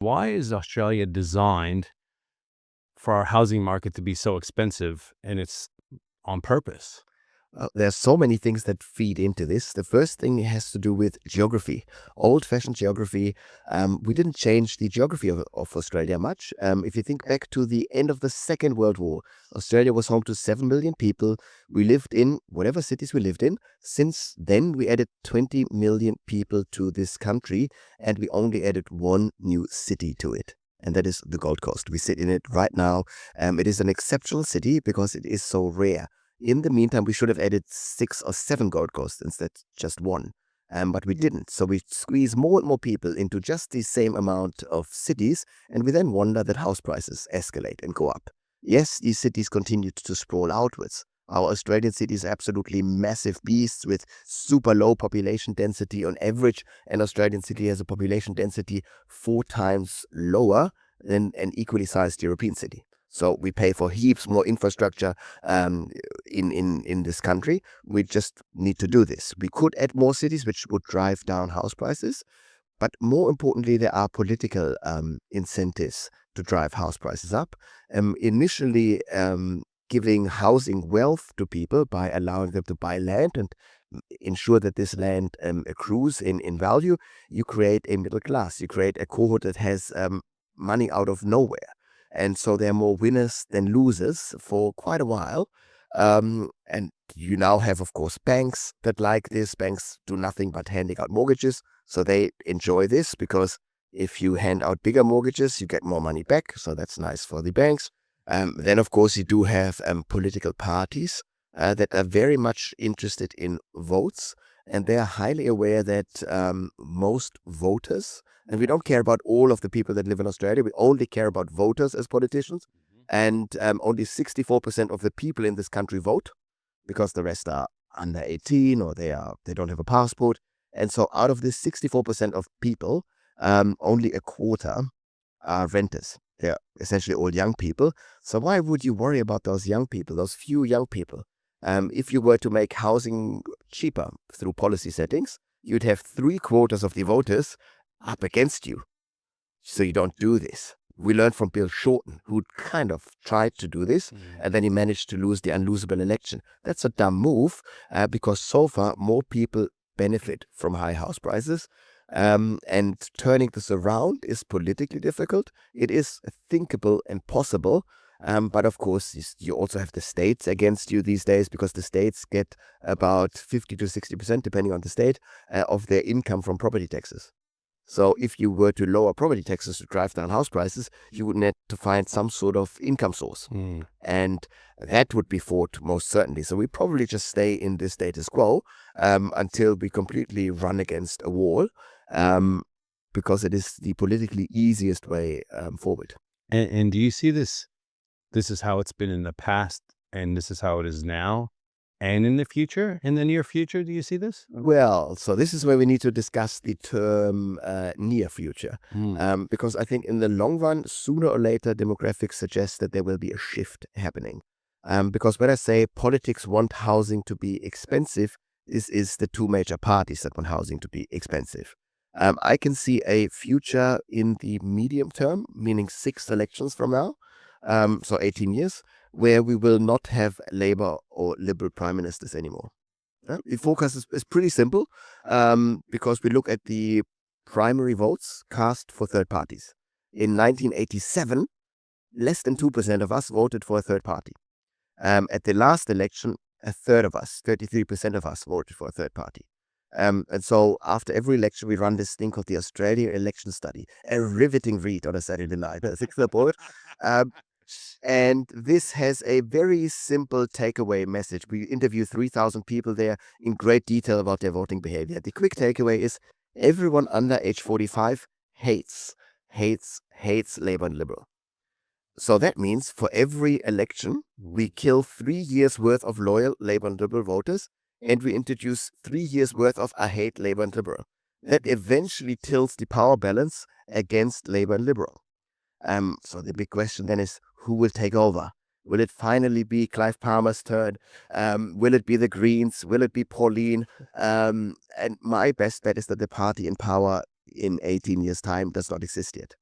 Why is Australia designed for our housing market to be so expensive, and it's on purpose? There's so many things that feed into this. The first thing has to do with geography, old-fashioned geography. We didn't change the geography of Australia much. If you think back to the end of the Second World War, Australia was home to 7 million people. We lived in whatever cities we lived in. Since then, we added 20 million people to this country, and we only added one new city to it. And that is the Gold Coast. We sit in it right now. It is an exceptional city because it is so rare. In the meantime, we should have added 6 or 7 Gold Coasts instead just one. But we didn't. So we squeeze more and more people into just the same amount of cities, and we then wonder that house prices escalate and go up. Yes, these cities continued to sprawl outwards. Our Australian cities are absolutely massive beasts with super low population density on average. An Australian city has a population density 4 times lower than an equally sized European city. So we pay for heaps more infrastructure in this country. We just need to do this. We could add more cities, which would drive down house prices. But more importantly, there are political incentives to drive house prices up. Initially, giving housing wealth to people by allowing them to buy land and ensure that this land accrues in value, you create a middle class. You create a cohort that has money out of nowhere. And so there are more winners than losers for quite a while. And you now have, of course, banks that like this. Banks do nothing but handing out mortgages. So they enjoy this because if you hand out bigger mortgages, you get more money back. So that's nice for the banks. Then, of course, you do have political parties that are very much interested in votes. And they are highly aware that most voters, and we don't care about all of the people that live in Australia, we only care about voters as politicians. And only 64% of the people in this country vote because the rest are under 18 or they don't have a passport. And so out of this 64% of people, only a quarter are renters. They're essentially all young people. So why would you worry about those young people, those few young people? If you were to make housing cheaper through policy settings, you'd have 3/4 of the voters up against you. So you don't do this. We learned from Bill Shorten, who kind of tried to do this, and then he managed to lose the unlosable election. That's a dumb move because so far more people benefit from high house prices. And turning this around is politically difficult. It is thinkable and possible. But of course, you also have the states against you these days because the states get about 50 to 60%, depending on the state, of their income from property taxes. So if you were to lower property taxes to drive down house prices, you would need to find some sort of income source. And that would be fought most certainly. So we probably just stay in this status quo until we completely run against a wall because it is the politically easiest way forward. And do you see this? This is how it's been in the past, and this is how it is now, and in the future, in the near future. Do you see this? Well, so this is where we need to discuss the term near future, because I think in the long run, sooner or later, demographics suggest that there will be a shift happening. Because when I say politics want housing to be expensive, this is the two major parties that want housing to be expensive. I can see a future in the medium term, meaning 6 elections from now, so 18 years, where we will not have Labour or Liberal prime ministers anymore. The forecast is pretty simple because we look at the primary votes cast for third parties. In 1987, less than 2% of us voted for a third party. At the last election, a third of us, 33% of us, voted for a third party. And so after every election, we run this thing called the Australia Election Study, a riveting read on a Saturday night. I think the and this has a very simple takeaway message. We interview 3,000 people there in great detail about their voting behavior. The quick takeaway is everyone under age 45 hates Labour and Liberal. So that means for every election, we kill 3 years worth of loyal Labour and Liberal voters, and we introduce 3 years worth of I hate Labour and Liberal. That eventually tilts the power balance against Labour and Liberal. So the big question then is, who will take over? Will it finally be Clive Palmer's turn? Will it be the Greens? Will it be Pauline? And my best bet is that the party in power in 18 years' time does not exist yet.